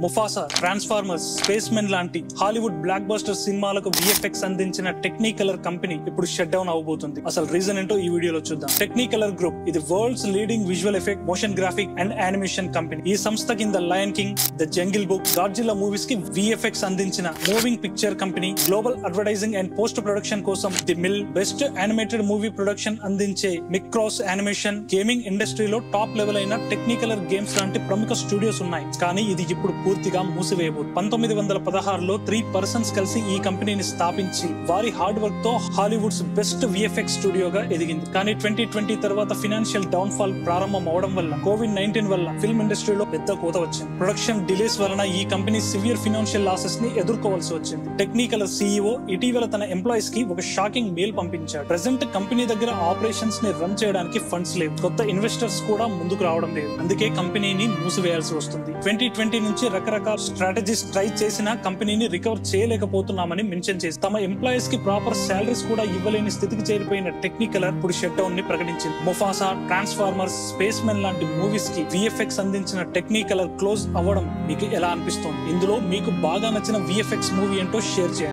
Mufasa, Transformers, space men లాంటి Hollywood block buster సినిమాలకు VFX అందించిన టెక్నికలర్ కంపెనీ ఇప్పుడు షట్ డౌన్ అవబోతుంది. అసలు రీజన్ ఏంటో ఈ వీడియోలో చూద్దాం. టెక్నికలర్ గ్రూప్ ఇది world's leading visual effect, motion graphic and animation company. ఈ సంస్థ కింద Lion King, the Jungle Book, Godzilla movies కి విఎఫ్ఎక్స్ అందించిన moving picture company. Global advertising and post production కోసం the Mill, best animated movie production అందించే Mikros animation. Gaming ఇండస్ట్రీలో top level అయిన Technicolor games లాంటి ప్రముఖ స్టూడియోస్ ఉన్నాయి. కానీ ఇది ఇప్పుడు పూర్తిగా మూసివేయబోతుంది. 1916లో 3 పర్సన్స్ కలిసి ఈ కంపెనీని స్థాపించి వారి హార్డ్ వర్క్ తో హాలీవుడ్స్ బెస్ట్ విఎఫ్ఎక్స్ స్టూడియోగా ఎదిగింది. కానీ 2020 తర్వాత ఫైనాన్షియల్ డౌన్ ఫాల్ ప్రారంభం అవడం వల్ల, COVID-19 వల్ల ఫిల్మ్ ఇండస్ట్రీలో పెద్ద కోత వచ్చింది. ప్రొడక్షన్ డిలేస్ వలన ఈ కంపెనీ సివియర్ ఫైనాన్షియల్ లాసెస్ ని ఎదుర్కోవాల్సి వచ్చింది. టెక్నికలర్ CEO ఇటీవల తన ఎంప్లాయీస్ కి ఒక షాకింగ్ మెయిల్ పంపించాడు. ప్రెసెంట్ కంపెనీ దగ్గర ఆపరేషన్స్ ని రన్ చేయడానికి ఫండ్స్ లేవు, కొత్త ఇన్వెస్టర్స్ కూడా ముందుకు రావడం లేదు. అందుకే కంపెనీని మూసివేయాల్సి వస్తుంది. 2020 నుంచి రకరకాల స్ట్రాటజీస్ ట్రై చేసినా కంపెనీని రికవర్ చేయలేకపోతున్నామని మెన్షన్ చేసి, తమ ఎంప్లాయీస్ కి ప్రాపర్ సాలరీస్ కూడా ఇవ్వలేని స్థితికి చేరిపోయిన టెక్నికలర్ ఇప్పుడు షట్ డౌన్ ని ప్రకటించింది. ముఫాసా, ట్రాన్స్ఫార్మర్స్, స్పేస్ మెన్ లాంటి మూవీస్ కి విఎఫ్ఎక్స్ అందించిన టెక్నికలర్ క్లోజ్ అవ్వడం మీకు ఎలా అనిపిస్తుంది? ఇందులో మీకు బాగా నచ్చిన విఎఫ్ఎక్స్ మూవీ ఏంటో షేర్ చేయండి.